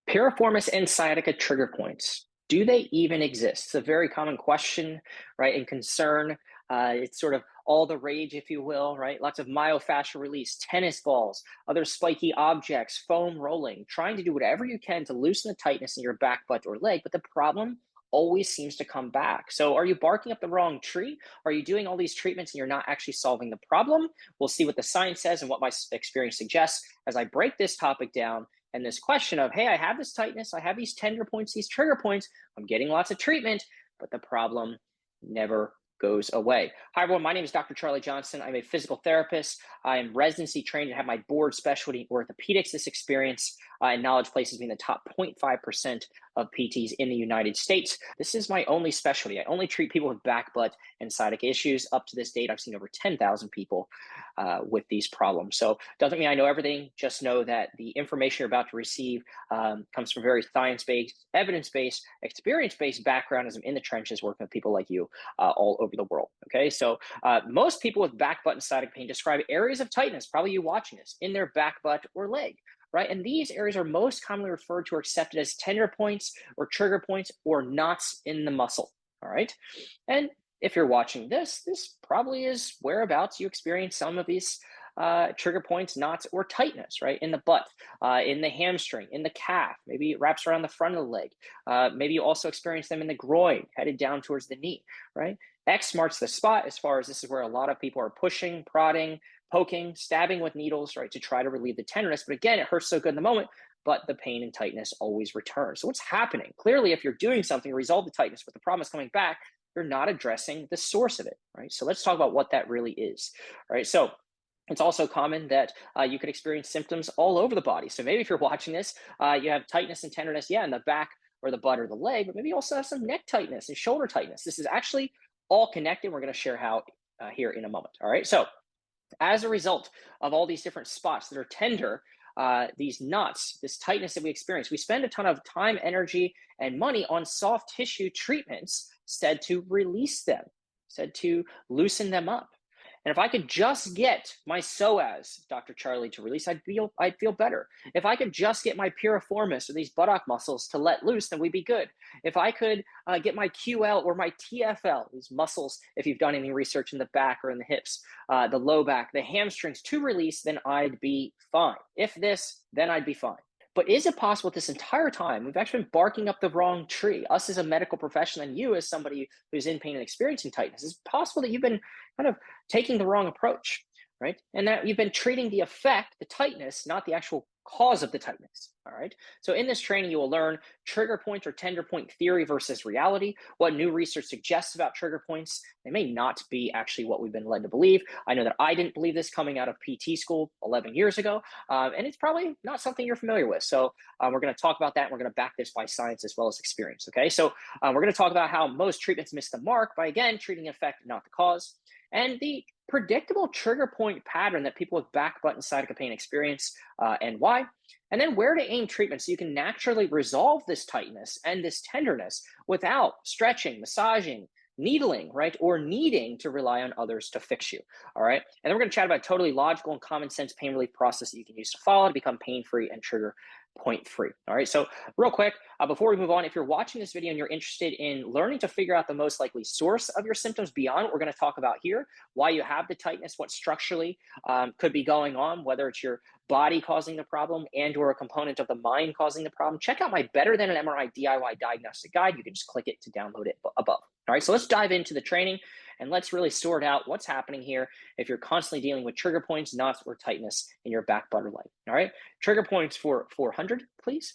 Piriformis and sciatica trigger points. Do they even exist? It's a very common question, right? And concern. It's sort of all the rage, if you will, right? Lots of myofascial release, tennis balls, other spiky objects, foam rolling, trying to do whatever you can to loosen the tightness in your back, butt, or leg. But the problem always seems to come back. So are you barking up the wrong tree? Are you doing all these treatments and you're not actually solving the problem? We'll see what the science says and what my experience suggests as I break this topic down and this question of, hey, I have this tightness, I have these tender points, these trigger points, I'm getting lots of treatment, but the problem never goes away. Hi, everyone. My name is Dr. Charlie Johnson. I'm a physical therapist. I am residency trained and have my board specialty in orthopedics. This experience and knowledge places me in the top 0.5% of PTs in the United States. This is my only specialty. I only treat people with back, butt, and sciatica issues. Up to this date, I've seen over 10,000 people with these problems. So doesn't mean I know everything. Just know that the information you're about to receive comes from very science-based, evidence-based, experience-based background as I'm in the trenches working with people like you all over the world. Okay, so most people with back, butt, and sciatica pain describe areas of tightness, probably you watching this, in their back, butt, or leg. Right? And these areas are most commonly referred to or accepted as tender points or trigger points or knots in the muscle. All right. And if you're watching this, this probably is whereabouts you experience some of these trigger points, knots, or tightness, right? In the butt, in the hamstring, in the calf, maybe it wraps around the front of the leg. Maybe you also experience them in the groin, headed down towards the knee, right? X marks the spot as far as this is where a lot of people are pushing, prodding, poking, stabbing with needles, right, to try to relieve the tenderness. But again, it hurts so good in the moment, but the pain and tightness always return. So what's happening? Clearly, if you're doing something to resolve the tightness, but the problem is coming back, you're not addressing the source of it, right? So let's talk about what that really is, right? So it's also common that you could experience symptoms all over the body. So maybe if you're watching this, you have tightness and tenderness, in the back or the butt or the leg, but maybe you also have some neck tightness and shoulder tightness. This is actually all connected. We're going to share how here in a moment. All right. So as a result of all these different spots that are tender, these knots, this tightness that we experience, we spend a ton of time, energy, and money on soft tissue treatments instead to release them, instead to loosen them up. And if I could just get my psoas, Dr. Charlie, to release, I'd feel better. If I could just get my piriformis or these buttock muscles to let loose, then we'd be good. If I could get my QL or my TFL, these muscles, if you've done any research in the back or in the hips, the low back, the hamstrings to release, then I'd be fine. If this, then I'd be fine. But is it possible this entire time we've actually been barking up the wrong tree, us as a medical professional and you as somebody who's in pain and experiencing tightness? Is it possible that you've been kind of taking the wrong approach, right? And that you've been treating the effect, the tightness, not the actual cause of the tightness, all right? So in this training, you will learn trigger point or tender point theory versus reality, what new research suggests about trigger points. They may not be actually what we've been led to believe. I know that I didn't believe this coming out of PT school 11 years ago, and it's probably not something you're familiar with. So we're going to talk about that, and we're going to back this by science as well as experience, okay? So we're going to talk about how most treatments miss the mark by, again, treating the effect, not the cause, and the predictable trigger point pattern that people with back, butt, and sciatica pain experience and why, and then where to aim treatment so you can naturally resolve this tightness and this tenderness without stretching, massaging, needling, right, or needing to rely on others to fix you, all right? And then we're going to chat about a totally logical and common sense pain relief process that you can use to follow to become pain-free and trigger point-free, all right? So real quick, before we move on, if you're watching this video and you're interested in learning to figure out the most likely source of your symptoms beyond what we're going to talk about here, why you have the tightness, what structurally could be going on, whether it's your body causing the problem and or a component of the mind causing the problem, check out my Better Than an MRI DIY diagnostic guide. You can just click it to download it above. All right, so let's dive into the training and let's really sort out what's happening here if you're constantly dealing with trigger points, knots, or tightness in your back, butt, or leg. All right, trigger points for 400, please.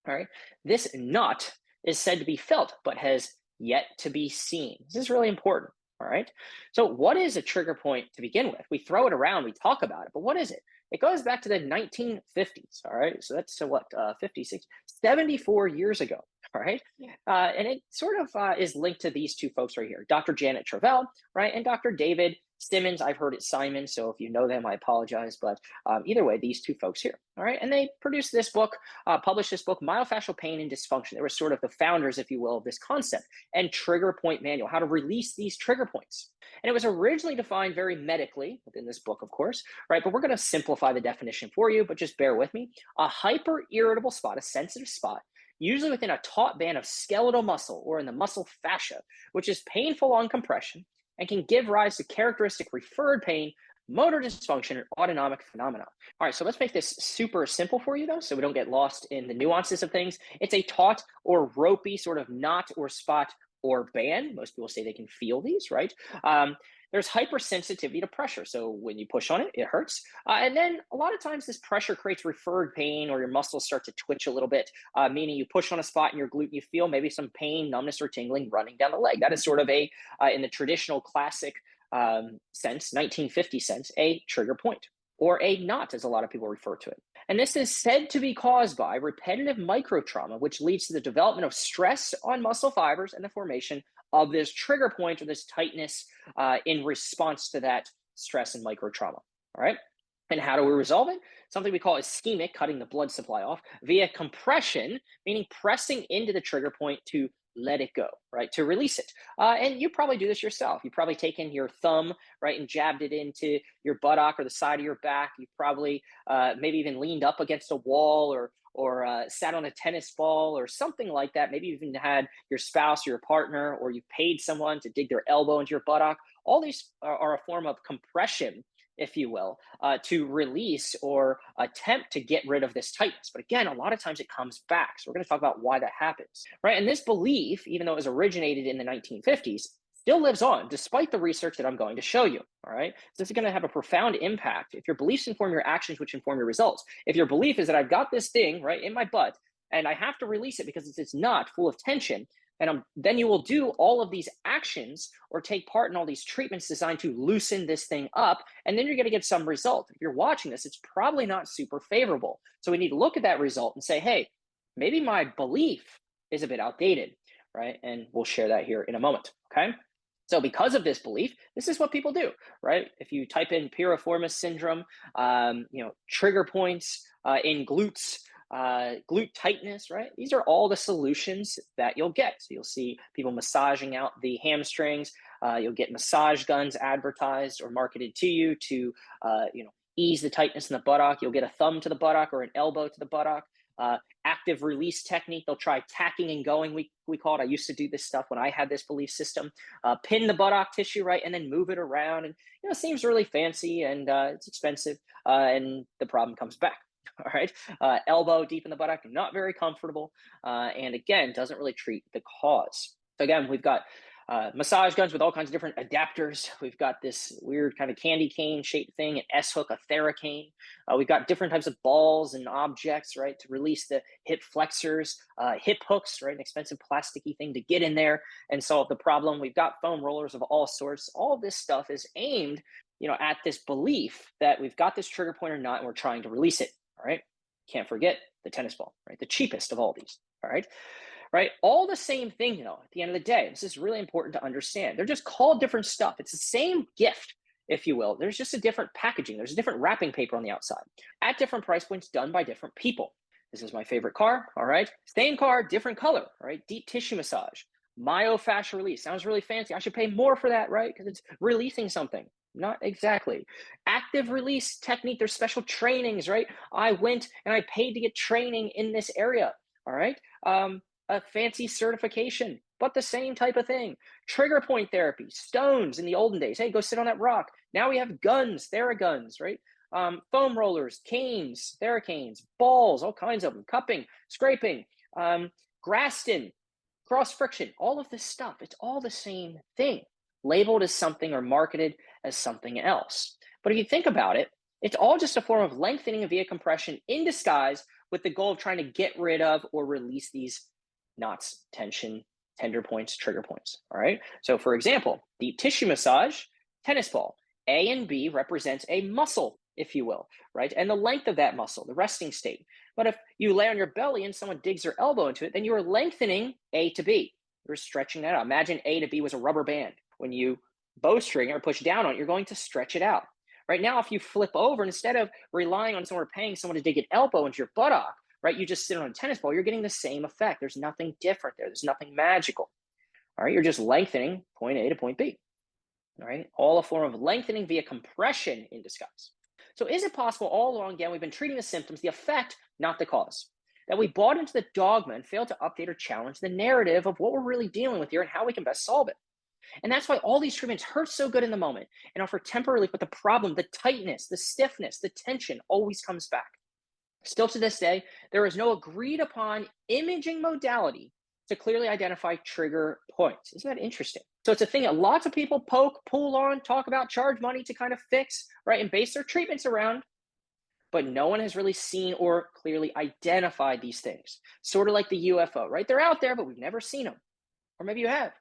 All right, this knot is said to be felt but has yet to be seen. This is really important. All right, so what is a trigger point to begin with? We throw it around, we talk about it, but what is it? It goes back to the 1950s, all right? So that's 56, 74 years ago, all right? And it sort of is linked to these two folks right here, Dr. Janet Travell, right? And Dr. David Simmons, I've heard it Simon, so if you know them, I apologize. But either way, these two folks here, all right? And they produced this book, published this book, Myofascial Pain and Dysfunction. They were sort of the founders, if you will, of this concept, and trigger point manual, how to release these trigger points. And it was originally defined very medically within this book, of course, right? But we're going to simplify the definition for you, but just bear with me. A hyper irritable spot, a sensitive spot, usually within a taut band of skeletal muscle or in the muscle fascia, which is painful on compression and can give rise to characteristic referred pain, motor dysfunction, and autonomic phenomena. All right, so let's make this super simple for you, though, so we don't get lost in the nuances of things. It's a taut or ropey sort of knot or spot or band. Most people say they can feel these, right? There's hypersensitivity to pressure. So when you push on it, it hurts. And then a lot of times this pressure creates referred pain, or your muscles start to twitch a little bit, meaning you push on a spot in your glute and you feel maybe some pain, numbness, or tingling running down the leg. That is sort of a, in the traditional classic sense, 1950 sense, a trigger point, or a knot, as a lot of people refer to it. And this is said to be caused by repetitive microtrauma, which leads to the development of stress on muscle fibers and the formation of this trigger point or this tightness in response to that stress and microtrauma. All right. And how do we resolve it? Something we call ischemic, cutting the blood supply off, via compression, meaning pressing into the trigger point to let it go, right? To release it. And you probably do this yourself. You've probably taken your thumb, right, and jabbed it into your buttock or the side of your back. You've probably maybe even leaned up against a wall or sat on a tennis ball or something like that. Maybe you've even had your spouse or your partner, or you've paid someone to dig their elbow into your buttock. All these are a form of compression, if you will, to release or attempt to get rid of this tightness. But again, a lot of times it comes back. So we're going to talk about why that happens, right? And this belief, even though it was originated in the 1950s, still lives on despite the research that I'm going to show you, all right? So this is going to have a profound impact. If your beliefs inform your actions, which inform your results. If your belief is that I've got this thing, right, in my butt, and I have to release it because it's not full of tension, and then you will do all of these actions or take part in all these treatments designed to loosen this thing up, and then you're going to get some result. If you're watching this, it's probably not super favorable. So we need to look at that result and say, hey, maybe my belief is a bit outdated, right? And we'll share that here in a moment, okay? So because of this belief, this is what people do, right? If you type in piriformis syndrome, trigger points in glutes, glute tightness, right? These are all the solutions that you'll get. So you'll see people massaging out the hamstrings. You'll get massage guns advertised or marketed to you to, ease the tightness in the buttock. You'll get a thumb to the buttock or an elbow to the buttock. Active release technique. They'll try tacking and going. We call it. I used to do this stuff when I had this belief system. Pin the buttock tissue, right, and then move it around. And it seems really fancy and it's expensive. And the problem comes back. All right. Elbow deep in the buttock, not very comfortable. And again, doesn't really treat the cause. So again, we've got massage guns with all kinds of different adapters. We've got this weird kind of candy cane shaped thing, an S-hook, a Theracane. We've got different types of balls and objects, right, to release the hip flexors, hip hooks, right, an expensive plasticky thing to get in there and solve the problem. We've got foam rollers of all sorts. All of this stuff is aimed, at this belief that we've got this trigger point or not, and we're trying to release it. All right. Can't forget the tennis ball, right? The cheapest of all these. All right. Right. All the same thing, at the end of the day. This is really important to understand. They're just called different stuff. It's the same gift, if you will. There's just a different packaging. There's a different wrapping paper on the outside at different price points done by different people. This is my favorite car. All right. Same car, different color. All right. Deep tissue massage, myofascial release. Sounds really fancy. I should pay more for that, right? Because it's releasing something. Not exactly. Active release technique. There's special trainings, right? I went and I paid to get training in this area. All right. A fancy certification, but the same type of thing. Trigger point therapy, stones in the olden days. Hey, go sit on that rock. Now we have guns, Theraguns, right? Foam rollers, canes, Theracanes, balls, all kinds of them, cupping, scraping, Graston, cross friction, all of this stuff. It's all the same thing, labeled as something or marketed as something else. But if you think about it, it's all just a form of lengthening via compression in disguise with the goal of trying to get rid of or release these knots, tension, tender points, trigger points. All right. So for example, deep tissue massage, tennis ball, A and B represents a muscle, if you will, right? And the length of that muscle, the resting state. But if you lay on your belly and someone digs their elbow into it, then you are lengthening A to B. You're stretching that out. Imagine A to B was a rubber band. When you bowstring or push down on it, you're going to stretch it out. Right now, if you flip over, instead of relying on someone or paying someone to dig an elbow into your buttock, right, you just sit on a tennis ball, you're getting the same effect. There's nothing different there. There's nothing magical. All right, you're just lengthening point A to point B. All right, all a form of lengthening via compression in disguise. So is it possible all along, again, we've been treating the symptoms, the effect, not the cause? That we bought into the dogma and failed to update or challenge the narrative of what we're really dealing with here and how we can best solve it. And that's why all these treatments hurt so good in the moment and offer temporary relief, but the problem, the tightness, the stiffness, the tension always comes back. Still to this day, there is no agreed upon imaging modality to clearly identify trigger points. Isn't that interesting? So it's a thing that lots of people poke, pull on, talk about, charge money to kind of fix, right, and base their treatments around, but no one has really seen or clearly identified these things. Sort of like the UFO, right? They're out there, but we've never seen them. Or maybe you have.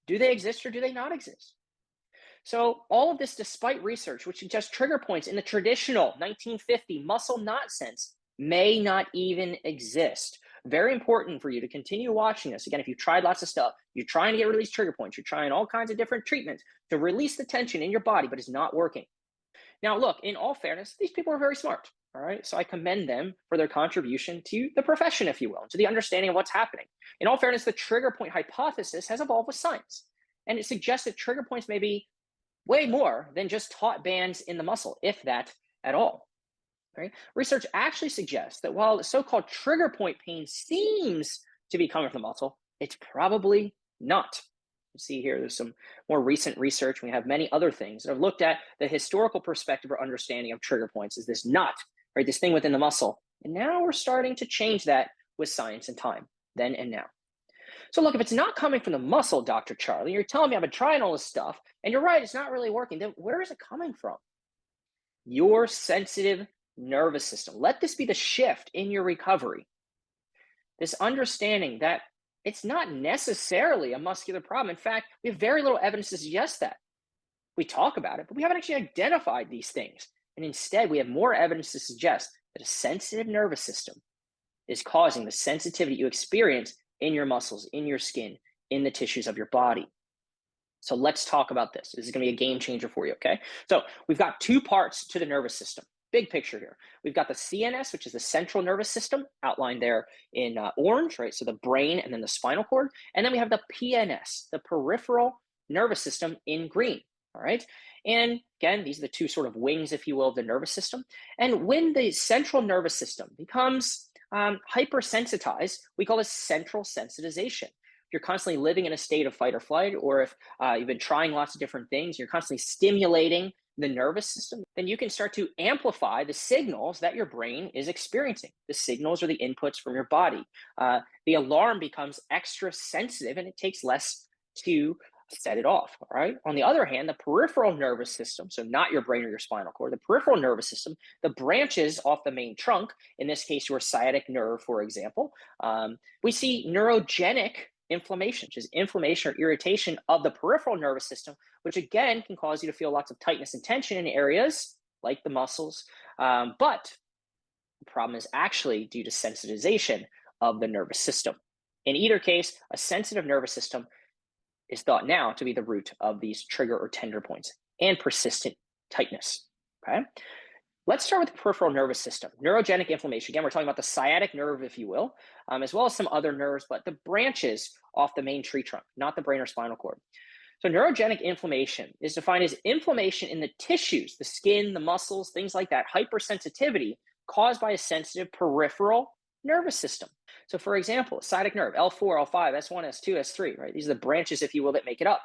Do they exist or do they not exist? So all of this, despite research, which suggests trigger points in the traditional 1950 muscle knot sense, may not even exist. Very important for you to continue watching this. Again, if you've tried lots of stuff, you're trying to get rid of these trigger points, you're trying all kinds of different treatments to release the tension in your body, but it's not working. Now, look, in all fairness, these people are very smart. All right. So I commend them for their contribution to the profession, if you will, to the understanding of what's happening. In all fairness, the trigger point hypothesis has evolved with science. And it suggests that trigger points may be way more than just taut bands in the muscle, if that at all. Right? Research actually suggests that while the so-called trigger point pain seems to be coming from the muscle, it's probably not. You see here, there's some more recent research. We have many other things that have looked at the historical perspective or understanding of trigger points. Is this knot, right? This thing within the muscle. And now we're starting to change that with science and time, then and now. So look, if it's not coming from the muscle, Dr. Charlie, you're telling me I've been trying all this stuff, and you're right, it's not really working, then where is it coming from? Your sensitive nervous system. Let this be the shift in your recovery. This understanding that it's not necessarily a muscular problem. In fact, we have very little evidence to suggest that. We talk about it, but we haven't actually identified these things. And instead, we have more evidence to suggest that a sensitive nervous system is causing the sensitivity you experience in your muscles, in your skin, in the tissues of your body. So let's talk about this. This is going to be a game changer for you, okay? So we've got two parts to the nervous system. Big picture here. We've got the CNS, which is the central nervous system, outlined there in orange, right? So the brain and then the spinal cord. And then we have the PNS, the peripheral nervous system, in green, all right? And again, these are the two sort of wings, if you will, of the nervous system. And when the central nervous system becomes hypersensitized, we call this central sensitization. If you're constantly living in a state of fight or flight, or if you've been trying lots of different things, you're constantly stimulating the nervous system, then you can start to amplify the signals that your brain is experiencing. The signals are the inputs from your body. The alarm becomes extra sensitive and it takes less to set it off, all right? On the other hand, the peripheral nervous system, so not your brain or your spinal cord, the peripheral nervous system, the branches off the main trunk, in this case, your sciatic nerve, for example, we see neurogenic inflammation, which is inflammation or irritation of the peripheral nervous system, which again can cause you to feel lots of tightness and tension in areas like the muscles. But the problem is actually due to sensitization of the nervous system. In either case, a sensitive nervous system is thought now to be the root of these trigger or tender points and persistent tightness. Okay. Let's start with the peripheral nervous system. Neurogenic inflammation. Again, we're talking about the sciatic nerve, if you will, as well as some other nerves, but the branches off the main tree trunk, not the brain or spinal cord. So neurogenic inflammation is defined as inflammation in the tissues, the skin, the muscles, things like that, hypersensitivity caused by a sensitive peripheral nervous system. So for example, sciatic nerve, L4, L5, S1, S2, S3, right? These are the branches, if you will, that make it up.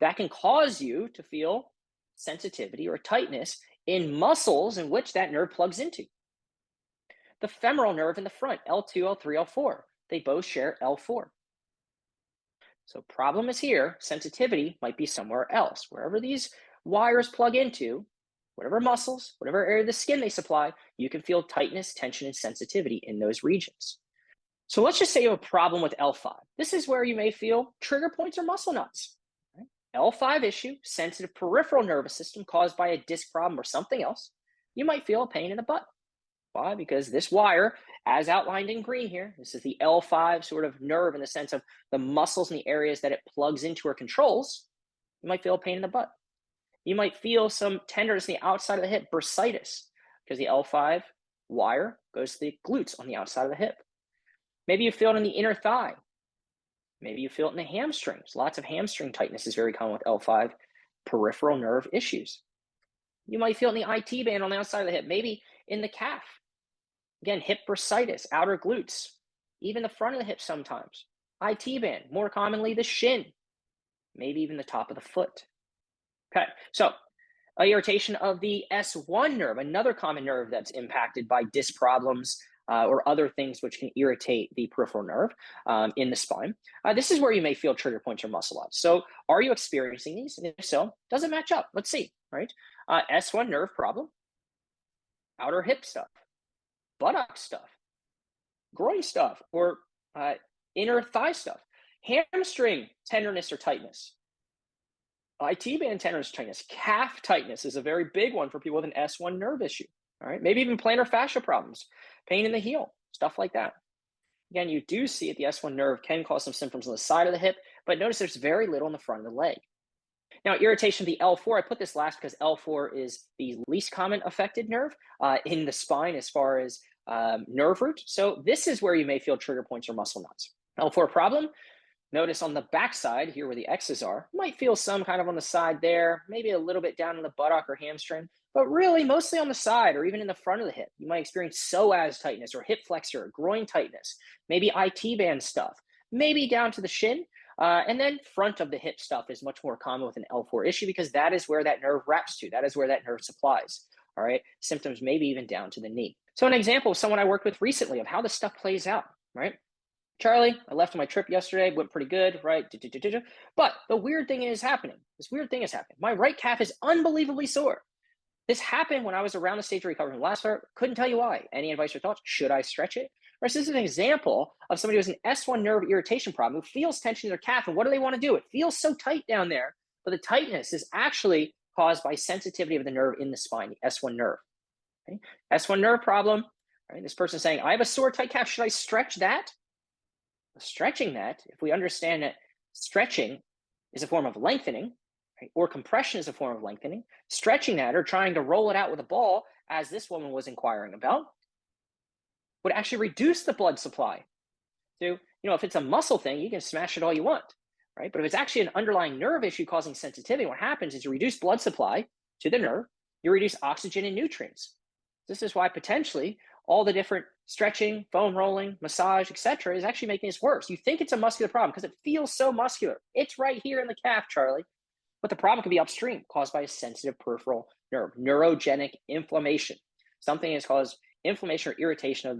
That can cause you to feel sensitivity or tightness in muscles in which that nerve plugs into. The femoral nerve in the front, L2, L3, L4, they both share L4. So problem is here, sensitivity might be somewhere else. Wherever these wires plug into, whatever muscles, whatever area of the skin they supply, you can feel tightness, tension, and sensitivity in those regions. So let's just say you have a problem with L5. This is where you may feel trigger points or muscle knots. L5 issue, sensitive peripheral nervous system caused by a disc problem or something else, you might feel a pain in the butt. Why? Because this wire, as outlined in green here, this is the L5 sort of nerve in the sense of the muscles and the areas that it plugs into or controls, You might feel a pain in the butt. You might feel some tenderness in the outside of the hip, bursitis, because the L5 wire goes to the glutes on the outside of the hip. Maybe you feel it in the inner thigh. Maybe you feel it in the hamstrings. Lots of hamstring tightness is very common with L5 peripheral nerve issues. You might feel it in the IT band on the outside of the hip, maybe in the calf. Again, hip bursitis, outer glutes, even the front of the hip sometimes. IT band, more commonly the shin, maybe even the top of the foot. Okay, so irritation of the S1 nerve, another common nerve that's impacted by disc problems or other things which can irritate the peripheral nerve in the spine. This is where you may feel trigger points or muscle ups. So are you experiencing these? And if so, does it match up? Let's see, right? S1 nerve problem, outer hip stuff, buttock stuff, groin stuff, or inner thigh stuff, hamstring tenderness or tightness, IT band tenderness or tightness, calf tightness is a very big one for people with an S1 nerve issue. All right, maybe even plantar fascia problems, pain in the heel, stuff like that. Again, you do see it, the S1 nerve can cause some symptoms on the side of the hip, but notice there's very little on the front of the leg. Now, irritation of the L4, I put this last because L4 is the least common affected nerve in the spine as far as nerve root. So this is where you may feel trigger points or muscle knots. L4 problem, notice on the back side here where the X's are, you might feel some kind of on the side there, maybe a little bit down in the buttock or hamstring, but really mostly on the side or even in the front of the hip. You might experience psoas tightness or hip flexor, groin tightness, maybe IT band stuff, maybe down to the shin. And then front of the hip stuff is much more common with an L4 issue because that is where that nerve wraps to. That is where that nerve supplies. All right. Symptoms maybe even down to the knee. So an example of someone I worked with recently of how this stuff plays out, right? Charlie, I left on my trip yesterday, went pretty good, right? But the weird thing is happening. This weird thing is happening. My right calf is unbelievably sore. This happened when I was around the stage of recovery from last year. Couldn't tell you why. Any advice or thoughts? Should I stretch it? Right, so this is an example of somebody who has an S1 nerve irritation problem who feels tension in their calf. And what do they want to do? It feels so tight down there, but the tightness is actually caused by sensitivity of the nerve in the spine, the S1 nerve. Okay? S1 nerve problem. Right? This person is saying, I have a sore, tight calf. Should I stretch that? Stretching that, if we understand that stretching is a form of lengthening, right, or compression is a form of lengthening, stretching that or trying to roll it out with a ball, as this woman was inquiring about, would actually reduce the blood supply. So, if it's a muscle thing, you can smash it all you want, right? But if it's actually an underlying nerve issue causing sensitivity, what happens is you reduce blood supply to the nerve, you reduce oxygen and nutrients. This is why potentially all the different stretching, foam rolling, massage, etc., is actually making this worse. You think it's a muscular problem because it feels so muscular. It's right here in the calf, Charlie. But the problem could be upstream, caused by a sensitive peripheral nerve, neurogenic inflammation. Something has caused inflammation or irritation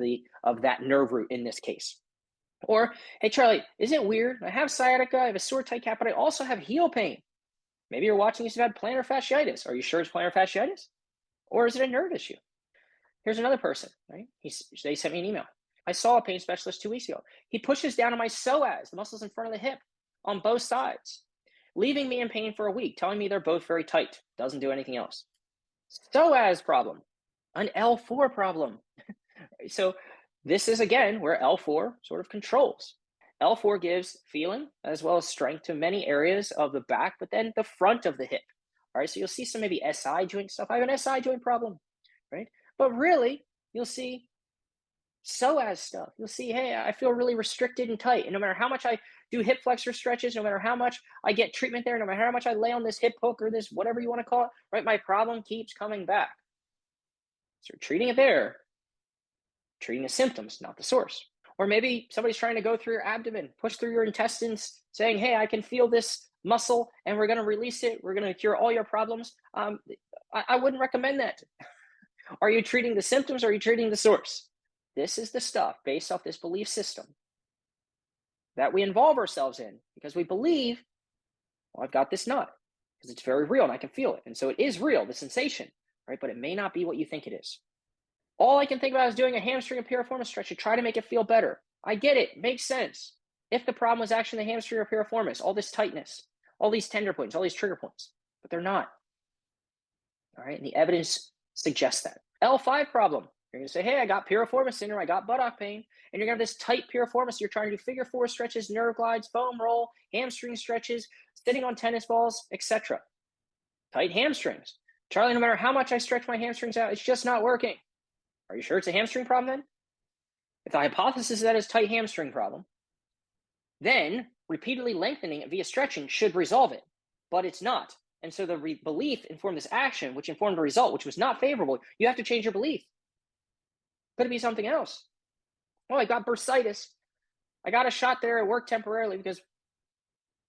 of that nerve root in this case. Or, hey, Charlie, isn't it weird? I have sciatica, I have a sore tight calf, but I also have heel pain. Maybe you're watching this, you've had plantar fasciitis. Are you sure it's plantar fasciitis? Or is it a nerve issue? Here's another person, right? They sent me an email. I saw a pain specialist 2 weeks ago. He pushes down on my psoas, the muscles in front of the hip, on both sides, leaving me in pain for a week, telling me they're both very tight. Doesn't do anything else. Psoas problem, an L4 problem. So this is, again, where L4 sort of controls. L4 gives feeling as well as strength to many areas of the back, but then the front of the hip. All right, so you'll see some maybe SI joint stuff. I have an SI joint problem, right? But really, you'll see psoas stuff. You'll see, hey, I feel really restricted and tight. And no matter how much I do hip flexor stretches, no matter how much I get treatment there, no matter how much I lay on this hip hook or this, whatever you want to call it, right, my problem keeps coming back. So treating it there, treating the symptoms, not the source. Or maybe somebody's trying to go through your abdomen, push through your intestines, saying, hey, I can feel this muscle and we're going to release it. We're going to cure all your problems. I wouldn't recommend that. Are you treating the symptoms or are you treating the source? This is the stuff based off this belief system that we involve ourselves in because we believe, well, I've got this knot because it's very real and I can feel it. And so it is real, the sensation, right? But it may not be what you think it is. All I can think about is doing a hamstring and piriformis stretch to try to make it feel better. I get it. Makes sense. If the problem was actually the hamstring or piriformis, all this tightness, all these tender points, all these trigger points, but they're not. All right. And the evidence suggests that. L5 problem. You're going to say, hey, I got piriformis syndrome, I got buttock pain, and you're going to have this tight piriformis. You're trying to do figure four stretches, nerve glides, foam roll, hamstring stretches, sitting on tennis balls, etc. Tight hamstrings. Charlie, no matter how much I stretch my hamstrings out, it's just not working. Are you sure it's a hamstring problem then? If the hypothesis is that it's tight hamstring problem, then repeatedly lengthening it via stretching should resolve it, but it's not. And so the belief informed this action, which informed the result, which was not favorable. You have to change your belief. Could it be something else? Oh, I got bursitis. I got a shot there. It worked temporarily because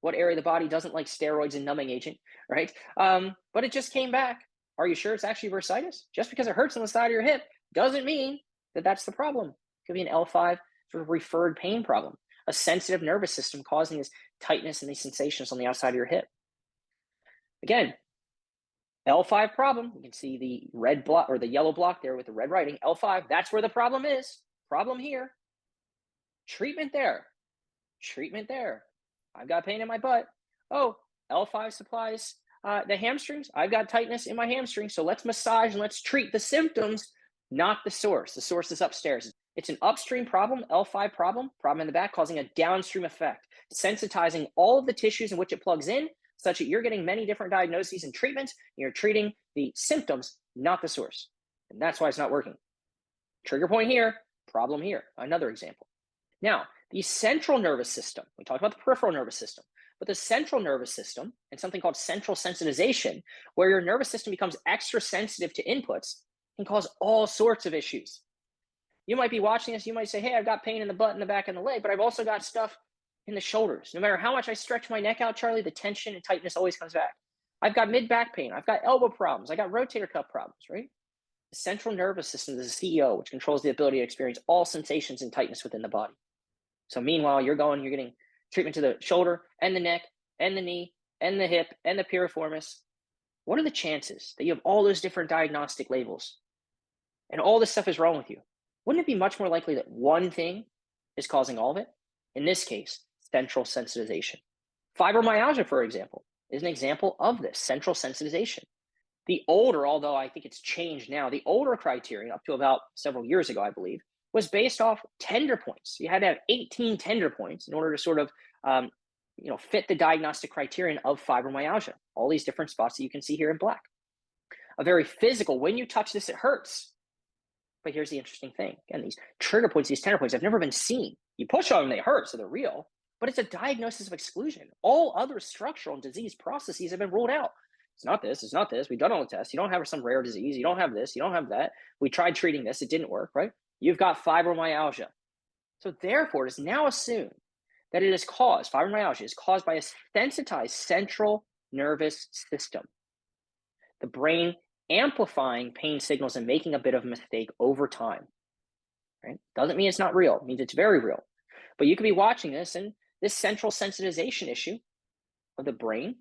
what area of the body doesn't like steroids and numbing agent, right? But it just came back. Are you sure it's actually bursitis? Just because it hurts on the side of your hip doesn't mean that that's the problem. It could be an L5 sort of referred pain problem, a sensitive nervous system causing this tightness and these sensations on the outside of your hip. Again, L5 problem, you can see the red block or the yellow block there with the red writing, L5, that's where the problem is. Problem here. Treatment there. Treatment there. I've got pain in my butt. Oh, L5 supplies the hamstrings. I've got tightness in my hamstrings. So let's massage and let's treat the symptoms, not the source. The source is upstairs. It's an upstream problem, L5 problem in the back, causing a downstream effect, sensitizing all of the tissues in which it plugs in, such that you're getting many different diagnoses and treatments. You're treating the symptoms, not the source. And that's why it's not working. Trigger point here, problem here. Another example. Now, the central nervous system, we talked about the peripheral nervous system, but the central nervous system and something called central sensitization, where your nervous system becomes extra sensitive to inputs, can cause all sorts of issues. You might be watching this, you might say, hey, I've got pain in the butt and the back and the leg, but I've also got stuff in the shoulders. No matter how much I stretch my neck out, Charlie, the tension and tightness always comes back. I've got mid-back pain. I've got elbow problems. I got rotator cuff problems, right? The central nervous system is the CEO, which controls the ability to experience all sensations and tightness within the body. So meanwhile, you're getting treatment to the shoulder and the neck and the knee and the hip and the piriformis. What are the chances that you have all those different diagnostic labels and all this stuff is wrong with you? Wouldn't it be much more likely that one thing is causing all of it? In this case, central sensitization. Fibromyalgia, for example, is an example of this, central sensitization. The older, although I think it's changed now, the older criterion up to about several years ago, I believe, was based off tender points. You had to have 18 tender points in order to sort of fit the diagnostic criterion of fibromyalgia. All these different spots that you can see here in black. A very physical, when you touch this, it hurts. But here's the interesting thing. Again, these trigger points, these tender points have never been seen. You push on them, they hurt, so they're real. But it's a diagnosis of exclusion. All other structural and disease processes have been ruled out. It's not this, it's not this. We've done all the tests. You don't have some rare disease. You don't have this, you don't have that. We tried treating this, it didn't work, right? You've got fibromyalgia. So therefore, it is now assumed that fibromyalgia is caused by a sensitized central nervous system. The brain amplifying pain signals and making a bit of a mistake over time. Right? Doesn't mean it's not real. It means it's very real. But you could be watching this, and this central sensitization issue of the brain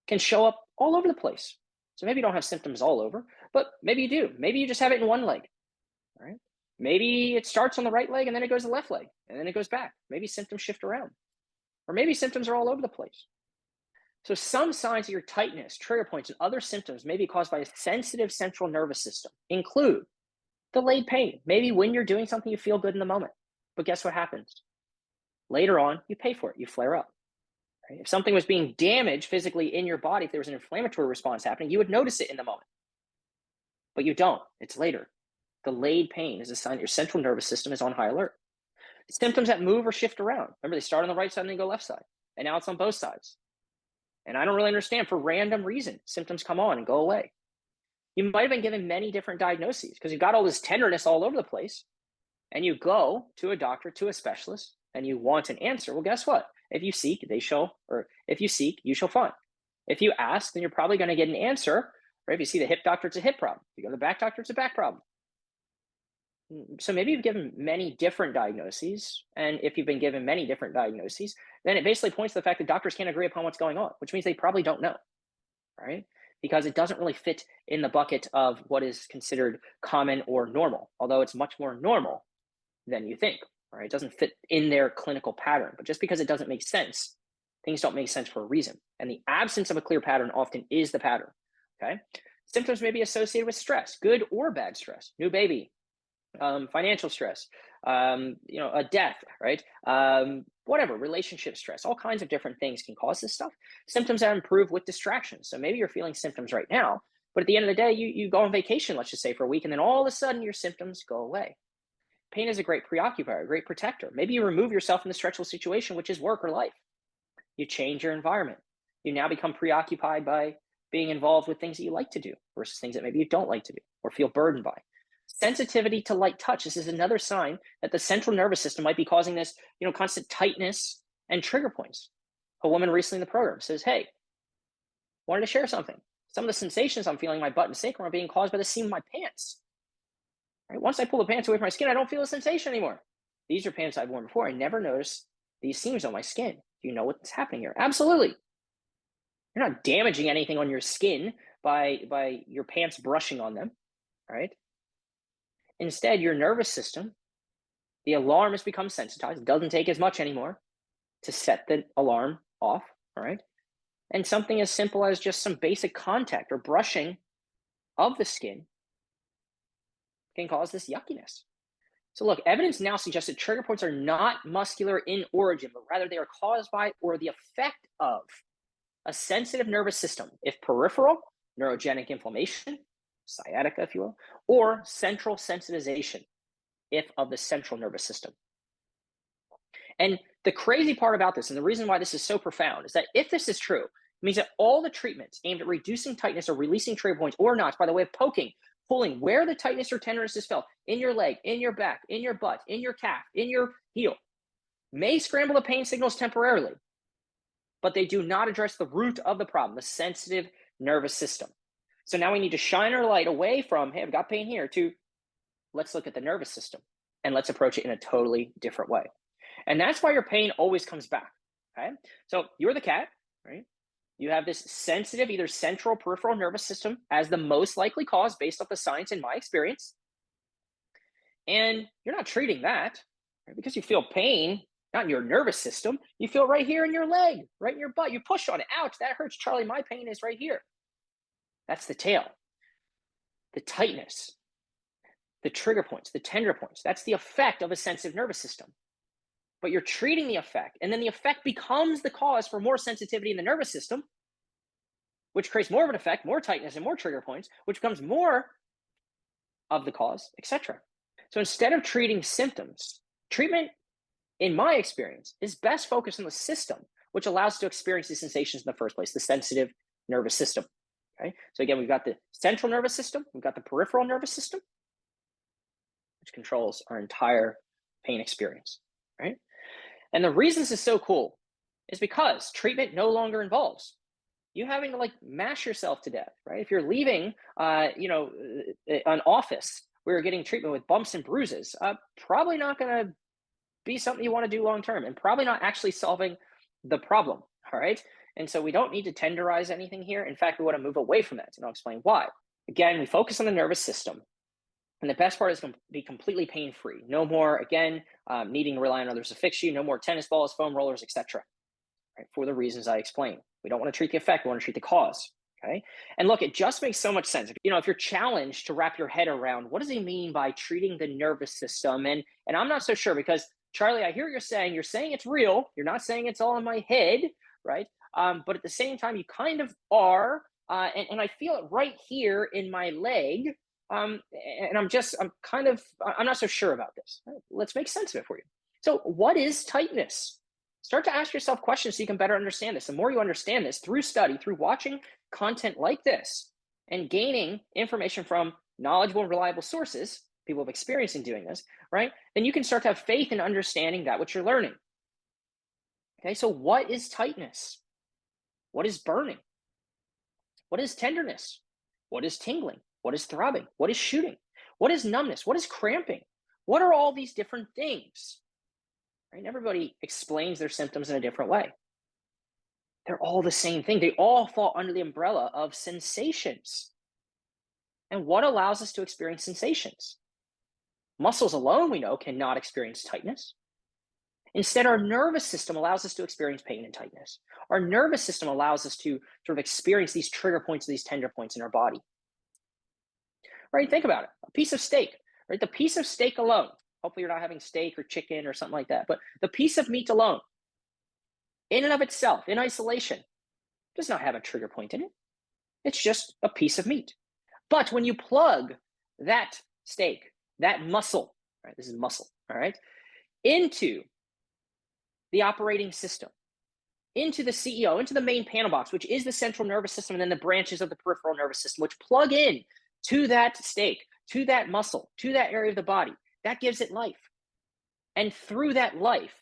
can show up all over the place. So maybe you don't have symptoms all over, but maybe you do. Maybe you just have it in one leg. All right? Maybe it starts on the right leg and then it goes to the left leg and then it goes back. Maybe symptoms shift around. Or maybe symptoms are all over the place. So some signs of your tightness, trigger points, and other symptoms may be caused by a sensitive central nervous system, include delayed pain. Maybe when you're doing something, you feel good in the moment. But guess what happens? Later on, you pay for it. You flare up. Right? If something was being damaged physically in your body, if there was an inflammatory response happening, you would notice it in the moment. But you don't. It's later. Delayed pain is a sign that your central nervous system is on high alert. Symptoms that move or shift around. Remember, they start on the right side and they go left side. And now it's on both sides. And I don't really understand, for random reason, symptoms come on and go away. You might have been given many different diagnoses because you've got all this tenderness all over the place. And you go to a doctor, to a specialist, and you want an answer. Well, guess what? If you seek, if you seek, you shall find. If you ask, then you're probably going to get an answer. Right? If you see the hip doctor, it's a hip problem. If you go to the back doctor, it's a back problem. So maybe you've given many different diagnoses. And if you've been given many different diagnoses, then it basically points to the fact that doctors can't agree upon what's going on, which means they probably don't know, right? Because it doesn't really fit in the bucket of what is considered common or normal, although it's much more normal than you think, right? It doesn't fit in their clinical pattern, but just because it doesn't make sense, things don't make sense for a reason. And the absence of a clear pattern often is the pattern, okay? Symptoms may be associated with stress, good or bad stress. New baby, financial stress, a death, right? Whatever, relationship stress, all kinds of different things can cause this stuff. Symptoms that improve with distraction. So maybe you're feeling symptoms right now, but at the end of the day, you go on vacation, let's just say for a week, and then all of a sudden your symptoms go away. Pain is a great preoccupier, a great protector. Maybe you remove yourself from the stressful situation, which is work or life. You change your environment. You now become preoccupied by being involved with things that you like to do versus things that maybe you don't like to do or feel burdened by. Sensitivity to light touch. This is another sign that the central nervous system might be causing this, constant tightness and trigger points. A woman recently in the program says, "Hey, wanted to share something. Some of the sensations I'm feeling in my butt and sacrum are being caused by the seam of my pants. Right? Once I pull the pants away from my skin, I don't feel a sensation anymore. These are pants I've worn before. I never noticed these seams on my skin. Do you know what's happening here?" Absolutely. You're not damaging anything on your skin by your pants brushing on them, right? Instead, your nervous system, the alarm has become sensitized. It doesn't take as much anymore to set the alarm off, all right? And something as simple as just some basic contact or brushing of the skin can cause this yuckiness. So look, evidence now suggests that trigger points are not muscular in origin, but rather they are caused by or the effect of a sensitive nervous system, if peripheral, neurogenic inflammation, sciatica, if you will, or central sensitization, if of the central nervous system. And the crazy part about this, and the reason why this is so profound, is that if this is true, it means that all the treatments aimed at reducing tightness or releasing trigger points or knots by the way of poking, pulling where the tightness or tenderness is felt, in your leg, in your back, in your butt, in your calf, in your heel, may scramble the pain signals temporarily, but they do not address the root of the problem, the sensitive nervous system. So now we need to shine our light away from, hey, I've got pain here, to let's look at the nervous system and let's approach it in a totally different way. And that's why your pain always comes back, okay? So you're the cat, right? You have this sensitive, either central peripheral nervous system as the most likely cause based off the science in my experience. And you're not treating that, right? Because you feel pain, not in your nervous system. You feel right here in your leg, right in your butt. You push on it. Ouch, that hurts, Charlie. My pain is right here. That's the tail. The tightness, the trigger points, the tender points. That's the effect of a sensitive nervous system. But you're treating the effect, and then the effect becomes the cause for more sensitivity in the nervous system, which creates more of an effect, more tightness, and more trigger points, which becomes more of the cause, etc. So instead of treating symptoms, treatment, in my experience, is best focused on the system, which allows us to experience these sensations in the first place, the sensitive nervous system. Okay? So again, we've got the central nervous system, we've got the peripheral nervous system, which controls our entire pain experience, right? And the reason this is so cool is because treatment no longer involves you having to mash yourself to death, right? If you're leaving, an office where you're getting treatment with bumps and bruises, probably not going to be something you want to do long term, and probably not actually solving the problem, all right? And so we don't need to tenderize anything here. In fact, we want to move away from that, and I'll explain why. Again, we focus on the nervous system. And the best part is to be completely pain-free. No more, again, needing to rely on others to fix you. No more tennis balls, foam rollers, etc. Right? For the reasons I explained. We don't want to treat the effect. We want to treat the cause. Okay. And look, it just makes so much sense. If you're challenged to wrap your head around what does he mean by treating the nervous system, and I'm not so sure, because Charlie, I hear what you're saying. You're saying it's real. You're not saying it's all in my head, right? But at the same time, you kind of are, and I feel it right here in my leg. And I'm not so sure about this. Right? Let's make sense of it for you. So what is tightness? Start to ask yourself questions so you can better understand this. The more you understand this through study, through watching content like this, and gaining information from knowledgeable and reliable sources, people have experience in doing this, right? Then you can start to have faith in understanding that what you're learning. Okay, so what is tightness? What is burning? What is tenderness? What is tingling? What is throbbing? What is shooting? What is numbness? What is cramping? What are all these different things? Right? Everybody explains their symptoms in a different way. They're all the same thing. They all fall under the umbrella of sensations. And what allows us to experience sensations? Muscles alone, we know, cannot experience tightness. Instead, our nervous system allows us to experience pain and tightness. Our nervous system allows us to sort of experience these trigger points, these tender points in our body. Right? Think about it. A piece of steak, right? The piece of steak alone, hopefully you're not having steak or chicken or something like that, but the piece of meat alone, in and of itself, in isolation, does not have a trigger point in it. It's just a piece of meat. But when you plug that steak, that muscle, right? This is muscle, all right, into the operating system, into the CEO, into the main panel box, which is the central nervous system, and then the branches of the peripheral nervous system, which plug in to that steak, to that muscle, to that area of the body. That gives it life. And through that life,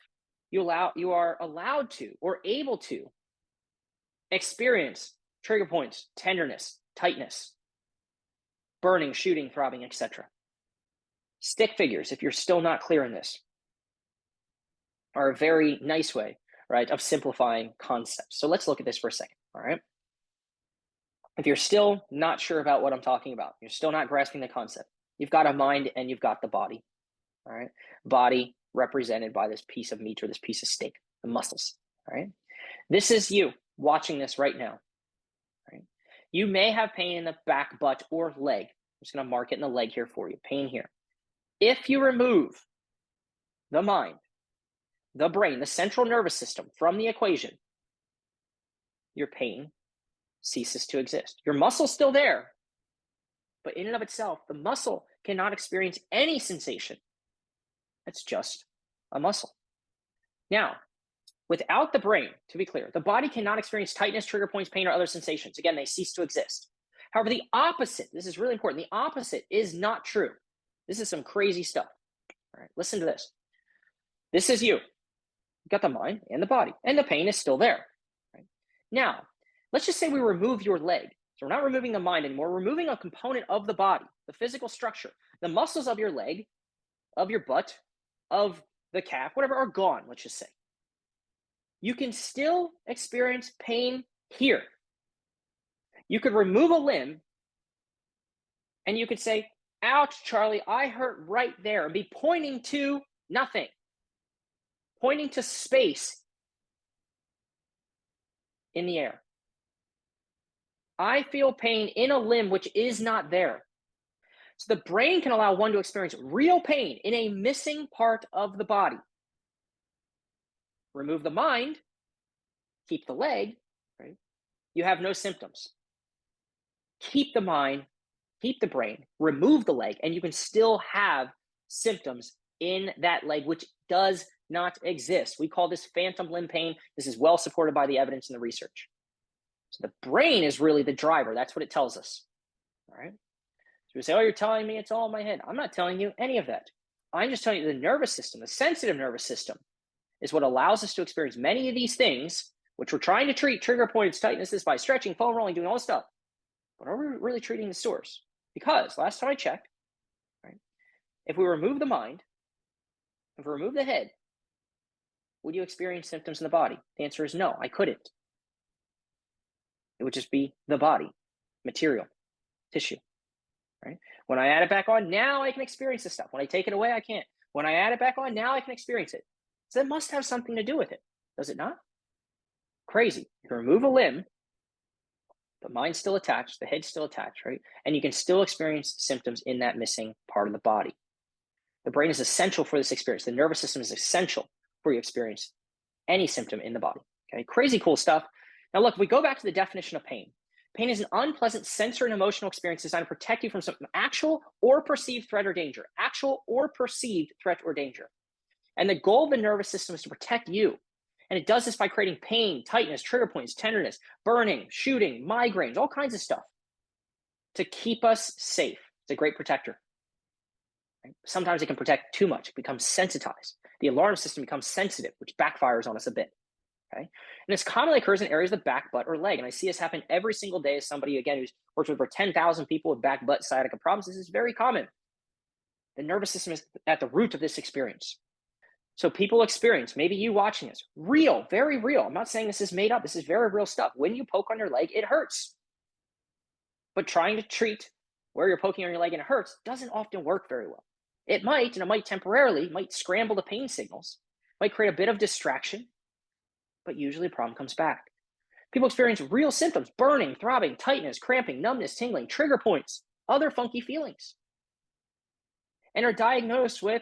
you are allowed to or able to experience trigger points, tenderness, tightness, burning, shooting, throbbing, etc. Stick figures, if you're still not clear in this, are a very nice way, right, of simplifying concepts. So let's look at this for a second, all right? If you're still not sure about what I'm talking about, you're still not grasping the concept, you've got a mind and you've got the body, all right? Body represented by this piece of meat or this piece of steak, the muscles, all right? This is you watching this right now, right? You may have pain in the back, butt, or leg. I'm just going to mark it in the leg here for you, pain here. If you remove the mind, the brain, the central nervous system from the equation, your pain ceases to exist. Your muscle's still there, but in and of itself, the muscle cannot experience any sensation. It's just a muscle. Now, without the brain, to be clear, the body cannot experience tightness, trigger points, pain, or other sensations. Again, they cease to exist. However, the opposite, this is really important, the opposite is not true. This is some crazy stuff. All right, listen to this. This is you. You've got the mind and the body, and the pain is still there. Right? Now, let's just say we remove your leg. So we're not removing the mind anymore. We're removing a component of the body, the physical structure. The muscles of your leg, of your butt, of the calf, whatever, are gone, let's just say. You can still experience pain here. You could remove a limb and you could say, ouch, Charlie, I hurt right there, and be pointing to nothing, pointing to space in the air. I feel pain in a limb which is not there. So the brain can allow one to experience real pain in a missing part of the body. Remove the mind, keep the leg, right? You have no symptoms. Keep the mind, keep the brain, remove the leg, and you can still have symptoms in that leg, which does not exist. We call this phantom limb pain. This is well supported by the evidence and the research. So the brain is really the driver. That's what it tells us. All right. So we say, oh, you're telling me it's all in my head. I'm not telling you any of that. I'm just telling you the nervous system, the sensitive nervous system, is what allows us to experience many of these things, which we're trying to treat, trigger points, tightnesses, by stretching, foam rolling, doing all this stuff. But are we really treating the source? Because last time I checked, right, if we remove the mind, if we remove the head, would you experience symptoms in the body? The answer is no, I couldn't. It would just be the body, material, tissue, right? When I add it back on, now I can experience this stuff. When I take it away, I can't. When I add it back on, now I can experience it. So that must have something to do with it, does it not? Crazy. You can remove a limb, the mind's still attached, the head's still attached, right? And you can still experience symptoms in that missing part of the body. The brain is essential for this experience. The nervous system is essential for you experience any symptom in the body. Okay, crazy cool stuff. Now look, if we go back to the definition of pain, pain is an unpleasant sensory and emotional experience designed to protect you from some actual or perceived threat or danger. Actual or perceived threat or danger. And the goal of the nervous system is to protect you. And it does this by creating pain, tightness, trigger points, tenderness, burning, shooting, migraines, all kinds of stuff to keep us safe. It's a great protector. Right? Sometimes it can protect too much. It becomes sensitized. The alarm system becomes sensitive, which backfires on us a bit. Okay? And this commonly occurs in areas of the back, butt, or leg. And I see this happen every single day as somebody, again, who's worked with over 10,000 people with back, butt, sciatica problems. This is very common. The nervous system is at the root of this experience. So people experience, maybe you watching this, real, very real. I'm not saying this is made up. This is very real stuff. When you poke on your leg, it hurts. But trying to treat where you're poking on your leg and it hurts doesn't often work very well. It might, and it might temporarily, might scramble the pain signals, might create a bit of distraction, but usually the problem comes back. People experience real symptoms, burning, throbbing, tightness, cramping, numbness, tingling, trigger points, other funky feelings. and are diagnosed with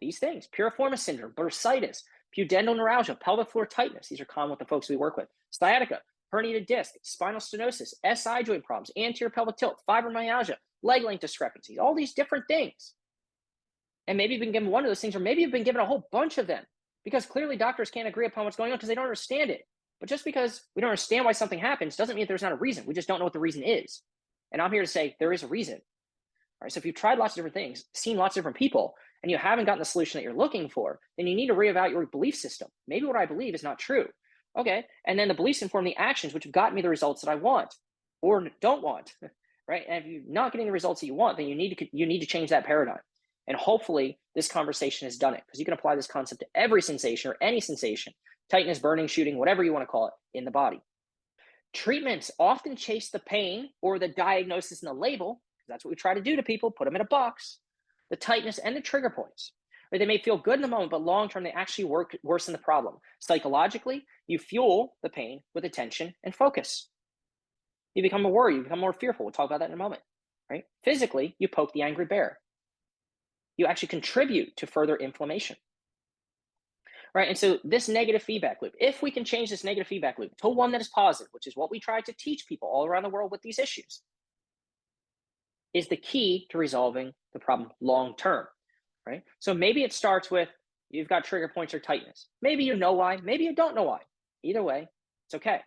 these things: piriformis syndrome, bursitis, pudendal neuralgia, pelvic floor tightness. These are common with the folks we work with. Sciatica, herniated disc, spinal stenosis, SI joint problems, anterior pelvic tilt, fibromyalgia, leg length discrepancies, all these different things. And maybe you've been given one of those things, or maybe you've been given a whole bunch of them, because clearly doctors can't agree upon what's going on because they don't understand it. But just because we don't understand why something happens doesn't mean there's not a reason. We just don't know what the reason is. And I'm here to say there is a reason. All right, so if you've tried lots of different things, seen lots of different people, and you haven't gotten the solution that you're looking for, then you need to reevaluate your belief system. Maybe what I believe is not true. Okay, and then the beliefs inform the actions which have gotten me the results that I want or don't want, right? And if you're not getting the results that you want, then you need to change that paradigm. And hopefully this conversation has done it, because you can apply this concept to every sensation or any sensation, tightness, burning, shooting, whatever you want to call it, in the body. Treatments often chase the pain or the diagnosis in the label. That's what we try to do to people, put them in a box, the tightness and the trigger points. Or they may feel good in the moment, but long-term, they actually worsen the problem. Psychologically, you fuel the pain with attention and focus. You become more worried, you become more fearful. We'll talk about that in a moment, right? Physically, you poke the angry bear. You actually contribute to further inflammation, right? And so this negative feedback loop, if we can change this negative feedback loop to one that is positive, which is what we try to teach people all around the world with these issues, is the key to resolving the problem long-term, right? So maybe it starts with you've got trigger points or tightness. Maybe you know why, maybe you don't know why. Either way, it's okay.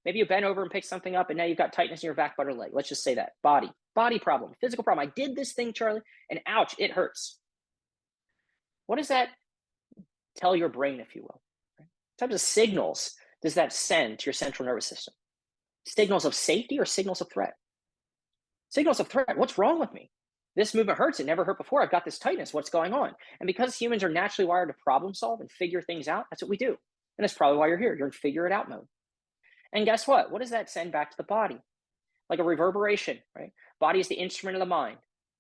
Maybe you bend over and pick something up and now you've got tightness in your back, butt, or leg. Let's just say that. Body problem, physical problem. I did this thing, Charlie, and ouch, it hurts. What does that tell your brain, if you will? What types of signals does that send to your central nervous system? Signals of safety or signals of threat? Signals of threat. What's wrong with me? This movement hurts. It never hurt before. I've got this tightness. What's going on? And because humans are naturally wired to problem solve and figure things out, that's what we do. And that's probably why you're here. You're in figure it out mode. And guess what? What does that send back to the body? Like a reverberation, right? Body is the instrument of the mind,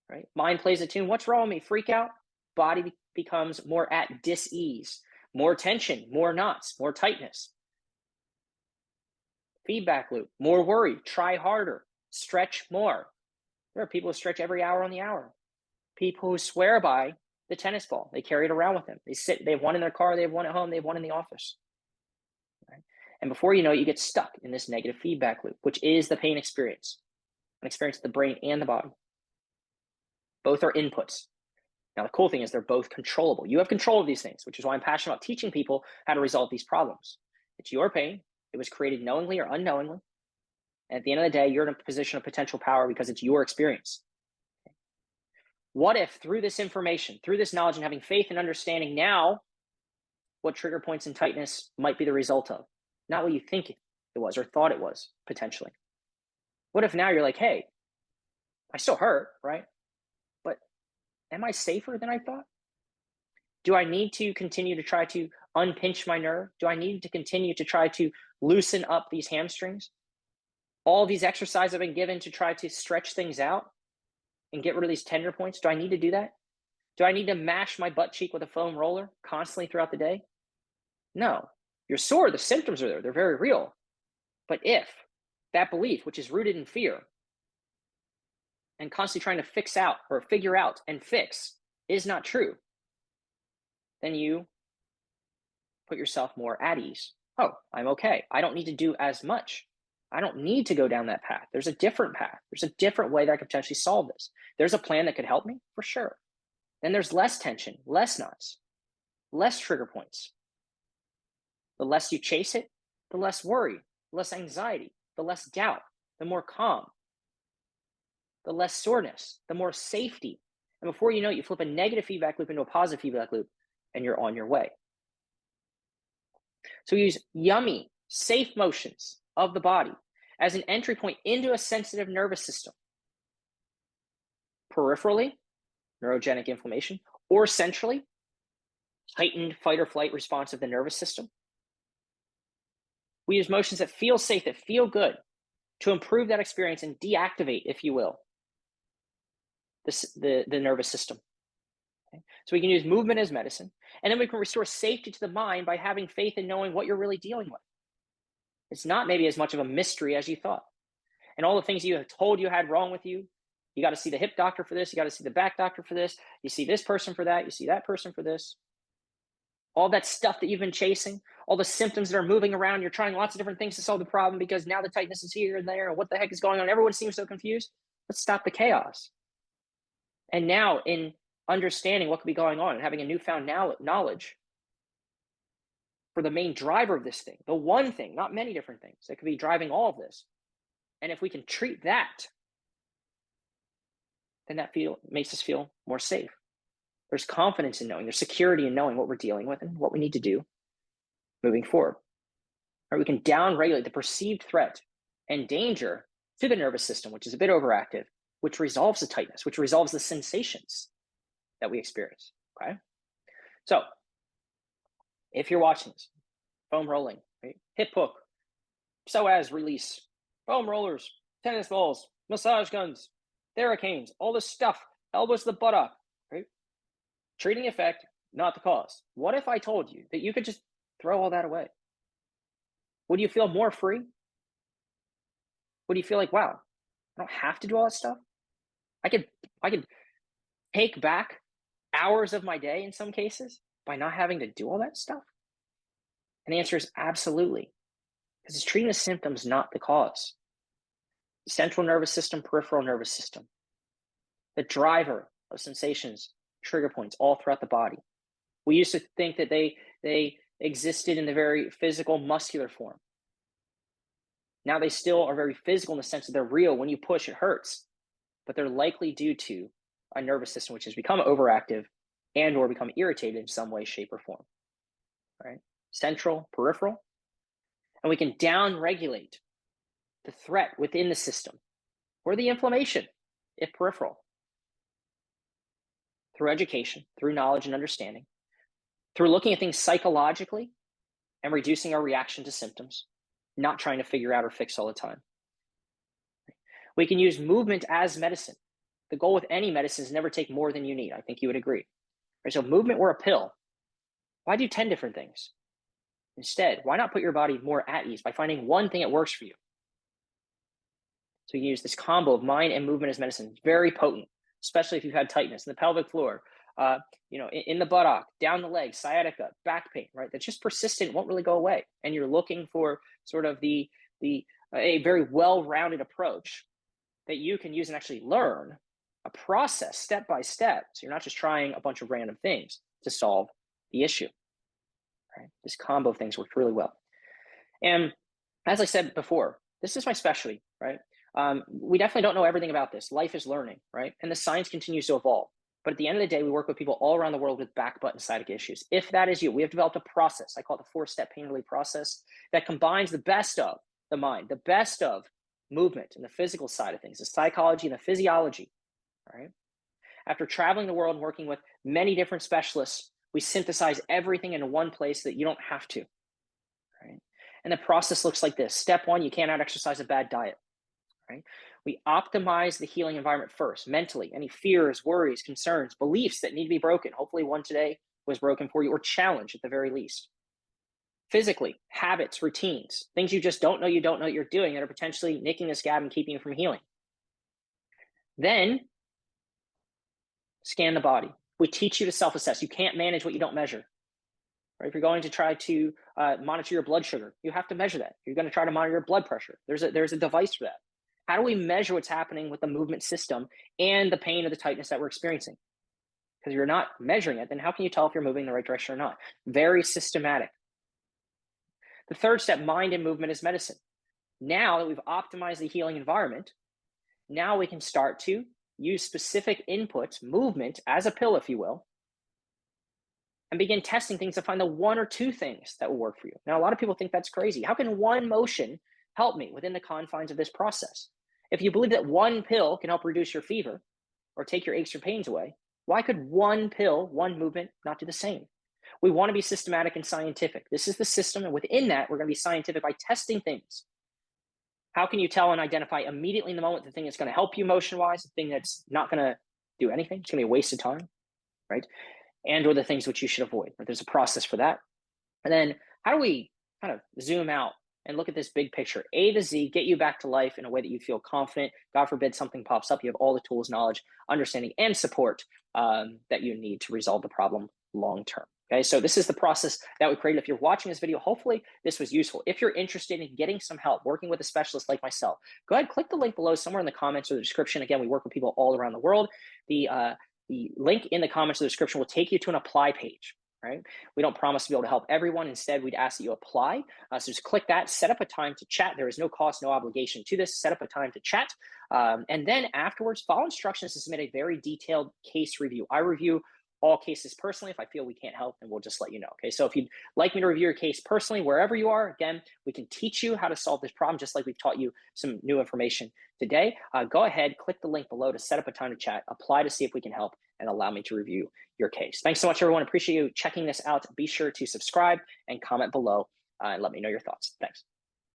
right? Mind plays a tune. What's wrong with me? Freak out. Body becomes more at dis-ease, more tension, more knots, more tightness. Feedback loop, more worry, try harder, stretch more. There are people who stretch every hour on the hour. People who swear by the tennis ball. They carry it around with them. They have one in their car, they have one at home, they have one in the office. Right? And before you know it, you get stuck in this negative feedback loop, which is the pain experience, an experience of the brain and the body. Both are inputs. Now, the cool thing is they're both controllable. You have control of these things, which is why I'm passionate about teaching people how to resolve these problems. It's your pain. It was created knowingly or unknowingly. And at the end of the day, you're in a position of potential power because it's your experience. What if through this information, through this knowledge and having faith and understanding now what trigger points and tightness might be the result of, not what you think it was or thought it was potentially? What if now you're like, hey, I still hurt, right? But am I safer than I thought? Do I need to continue to try to unpinch my nerve? Do I need to continue to try to loosen up these hamstrings? All these exercises I've been given to try to stretch things out and get rid of these tender points, do I need to do that? Do I need to mash my butt cheek with a foam roller constantly throughout the day? No. You're sore, the symptoms are there, they're very real. But if that belief, which is rooted in fear and constantly trying to fix out or figure out and fix, is not true, then you put yourself more at ease. Oh, I'm okay. I don't need to do as much. I don't need to go down that path. There's a different path. There's a different way that I could potentially solve this. There's a plan that could help me, for sure. Then there's less tension, less knots, less trigger points. The less you chase it, the less worry, the less anxiety, the less doubt, the more calm, the less soreness, the more safety. And before you know it, you flip a negative feedback loop into a positive feedback loop, and you're on your way. So we use yummy, safe motions of the body as an entry point into a sensitive nervous system. Peripherally, neurogenic inflammation, or centrally, heightened fight or flight response of the nervous system. We use motions that feel safe, that feel good, to improve that experience and deactivate, if you will, the nervous system. Okay? So we can use movement as medicine, and then we can restore safety to the mind by having faith in knowing what you're really dealing with. It's not maybe as much of a mystery as you thought. And all the things you have told you had wrong with you, You got to see the hip doctor for this. You got to see the back doctor for this. You see this person for that. You see that person for this. All that stuff that you've been chasing, all the symptoms that are moving around. You're trying lots of different things to solve the problem because now the tightness is here and there. And what the heck is going on? Everyone seems so confused. Let's stop the chaos. And now, in understanding what could be going on and having a newfound knowledge for the main driver of this thing, the one thing, not many different things that could be driving all of this. And if we can treat that, then that makes us feel more safe. There's confidence in knowing, there's security in knowing what we're dealing with and what we need to do moving forward. Right, we can down-regulate the perceived threat and danger to the nervous system, which is a bit overactive, which resolves the tightness, which resolves the sensations that we experience, okay? So if you're watching this, foam rolling, right? Hip hook, psoas release, foam rollers, tennis balls, massage guns, Theracanes, all this stuff, elbows to the buttock, right? Treating the effect, not the cause. What if I told you that you could just throw all that away? Would you feel more free? Would you feel like, wow, I don't have to do all that stuff? I could take back hours of my day in some cases by not having to do all that stuff? And the answer is absolutely, because it's treating the symptoms, not the cause. Central nervous system, peripheral nervous system, the driver of sensations, trigger points all throughout the body. We used to think that they existed in the very physical, muscular form. Now they still are very physical in the sense that they're real. When you push, it hurts, but they're likely due to a nervous system which has become overactive and or become irritated in some way, shape, or form. Right? Central, peripheral, and we can down-regulate the threat within the system or the inflammation, if peripheral, through education, through knowledge and understanding, through looking at things psychologically and reducing our reaction to symptoms, not trying to figure out or fix all the time. We can use movement as medicine. The goal with any medicine is never take more than you need. I think you would agree. Right? So movement or a pill, why do 10 different things? Instead, why not put your body more at ease by finding one thing that works for you? So you use this combo of mind and movement as medicine. It's very potent, especially if you've had tightness in the pelvic floor, in the buttock, down the leg, sciatica, back pain, right? That's just persistent, won't really go away. And you're looking for sort of a very well-rounded approach that you can use and actually learn a process step by step. So you're not just trying a bunch of random things to solve the issue. Right? This combo of things worked really well. And as I said before, this is my specialty, right? We definitely don't know everything about this. Life is learning, right? And the science continues to evolve. But at the end of the day, we work with people all around the world with back, butt, and sciatica issues. If that is you, we have developed a process. I call it the 4-step pain relief process that combines the best of the mind, the best of movement and the physical side of things, the psychology and the physiology, right? After traveling the world and working with many different specialists, we synthesize everything into one place so that you don't have to, right? And the process looks like this. Step 1, you cannot exercise a bad diet. Right? We optimize the healing environment first, mentally. Any fears, worries, concerns, beliefs that need to be broken. Hopefully one today was broken for you or challenged at the very least. Physically, habits, routines, things you just don't know you're doing that are potentially nicking the scab and keeping you from healing. Then, scan the body. We teach you to self-assess. You can't manage what you don't measure. Right? If you're going to try to monitor your blood sugar, you have to measure that. You're going to try to monitor your blood pressure. There's a device for that. How do we measure what's happening with the movement system and the pain or the tightness that we're experiencing? Because you're not measuring it, then how can you tell if you're moving in the right direction or not? Very systematic. The third step, mind and movement as medicine. Now that we've optimized the healing environment, now we can start to use specific inputs, movement as a pill, if you will, and begin testing things to find the 1 or 2 things that will work for you. Now, a lot of people think that's crazy. How can one motion help me within the confines of this process? If you believe that one pill can help reduce your fever or take your aches or pains away, why could one pill, one movement not do the same? We want to be systematic and scientific. This is the system, and within that, we're going to be scientific by testing things. How can you tell and identify immediately in the moment the thing that's going to help you motion-wise, the thing that's not going to do anything, it's going to be a waste of time, right? And or the things which you should avoid. There's a process for that. And then how do we kind of zoom out and look at this big picture, A to Z, get you back to life in a way that you feel confident. God forbid something pops up, you have all the tools, knowledge, understanding, and support that you need to resolve the problem long term. Okay, so this is the process that we created. If you're watching this video, hopefully this was useful. If you're interested in getting some help, working with a specialist like myself, go ahead, click the link below somewhere in the comments or the description. Again, we work with people all around the world. The link in the comments or the description will take you to an apply page. Right? We don't promise to be able to help everyone. Instead, we'd ask that you apply. So just click that, set up a time to chat. There is no cost, no obligation to this. Set up a time to chat. And then afterwards, follow instructions to submit a very detailed case review. I review all cases personally. If I feel we can't help, then we'll just let you know. Okay, so if you'd like me to review your case personally, wherever you are, again, we can teach you how to solve this problem, just like we've taught you some new information today. Go ahead, click the link below to set up a time to chat, apply to see if we can help, and allow me to review your case. Thanks so much, everyone. Appreciate you checking this out. Be sure to subscribe and comment below and let me know your thoughts. Thanks.